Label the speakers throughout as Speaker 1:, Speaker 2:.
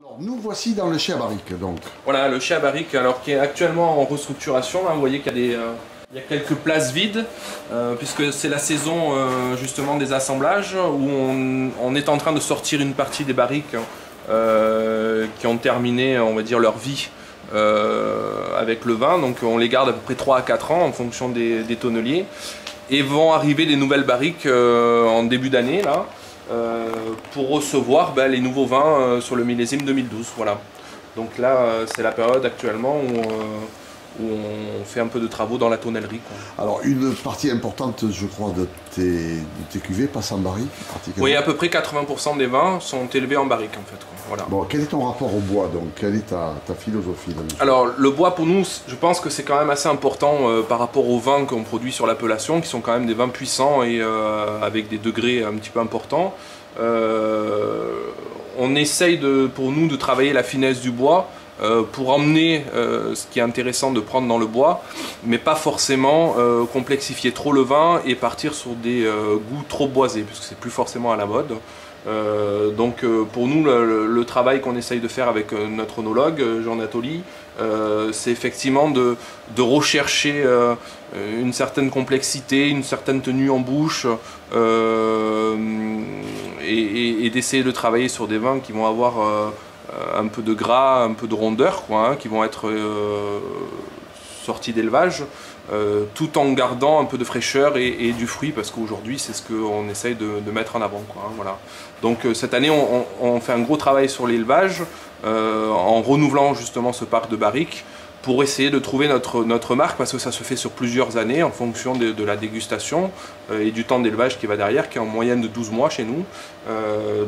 Speaker 1: Alors, nous voici dans le chai à barrique, donc.
Speaker 2: Voilà, le chai à barrique, alors qui est actuellement en restructuration. Là, vous voyez qu'il y a il y a quelques places vides, puisque c'est la saison justement des assemblages, où on est en train de sortir une partie des barriques qui ont terminé, on va dire, leur vie avec le vin. Donc on les garde à peu près 3 à 4 ans en fonction des tonneliers. Et vont arriver des nouvelles barriques en début d'année, là. Pour recevoir les nouveaux vins sur le millésime 2012. Voilà. Donc là, c'est la période actuellement où on fait un peu de travaux dans la tonnellerie, quoi.
Speaker 1: Alors, une partie importante, je crois, de tes cuvées passe en barrique, pratiquement.
Speaker 2: Oui, à peu près 80% des vins sont élevés en barrique, en fait, quoi. Voilà.
Speaker 1: Bon, quel est ton rapport au bois, donc? Quelle est ta philosophie là-dessus?
Speaker 2: Alors, le bois, pour nous, je pense que c'est quand même assez important par rapport aux vins qu'on produit sur l'appellation, qui sont quand même des vins puissants et avec des degrés un petit peu importants. On essaye pour nous de travailler la finesse du bois pour emmener ce qui est intéressant de prendre dans le bois, mais pas forcément complexifier trop le vin et partir sur des goûts trop boisés, puisque c'est plus forcément à la mode. Donc pour nous, le travail qu'on essaye de faire avec notre onologue, Jean Natoli, c'est effectivement de rechercher une certaine complexité, une certaine tenue en bouche, et d'essayer de travailler sur des vins qui vont avoir un peu de gras, un peu de rondeur, quoi, hein, qui vont être sortis d'élevage, tout en gardant un peu de fraîcheur et du fruit, parce qu'aujourd'hui c'est ce qu'on essaye de mettre en avant, quoi, hein, voilà. Donc cette année on fait un gros travail sur l'élevage en renouvelant justement ce parc de barriques pour essayer de trouver notre marque, parce que ça se fait sur plusieurs années en fonction de la dégustation et du temps d'élevage qui va derrière, qui est en moyenne de 12 mois chez nous.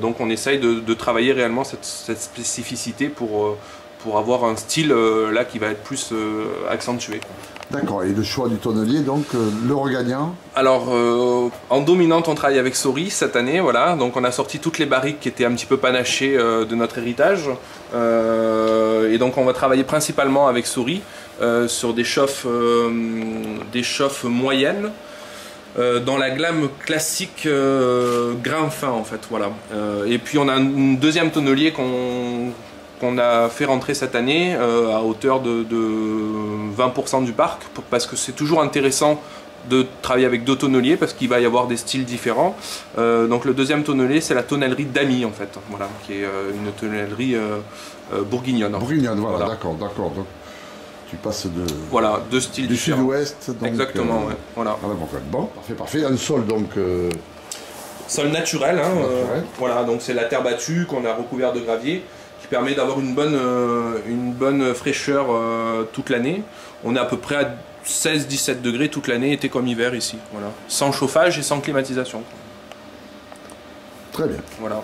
Speaker 2: Donc on essaye de travailler réellement cette spécificité pour avoir un style là qui va être plus accentué, quoi.
Speaker 1: D'accord, et le choix du tonnelier, donc le regagnant?
Speaker 2: Alors en dominante on travaille avec Sori cette année, voilà, donc on a sorti toutes les barriques qui étaient un petit peu panachées de notre héritage, et donc on va travailler principalement avec Sori sur des chauffes moyennes, dans la gamme classique grain fin, en fait, voilà. Et puis on a un deuxième tonnelier qu'on a fait rentrer cette année à hauteur de 20% du parc, parce que c'est toujours intéressant de travailler avec deux tonneliers, parce qu'il va y avoir des styles différents. Donc le deuxième tonnelier, c'est la tonnellerie d'Amy, en fait, voilà, qui est une tonnellerie bourguignonne.
Speaker 1: Bourguignonne, voilà. D'accord. Donc tu passes
Speaker 2: voilà, deux styles
Speaker 1: du
Speaker 2: différents.
Speaker 1: sud-ouest.
Speaker 2: Exactement, ouais, voilà.
Speaker 1: Bon, parfait. Un sol, donc...
Speaker 2: Sol naturel, hein, voilà, donc c'est la terre battue qu'on a recouvert de gravier, qui permet d'avoir une bonne fraîcheur toute l'année. On est à peu près à 16-17 degrés toute l'année, été comme hiver ici, voilà. Sans chauffage et sans climatisation.
Speaker 1: Très bien.
Speaker 2: Voilà.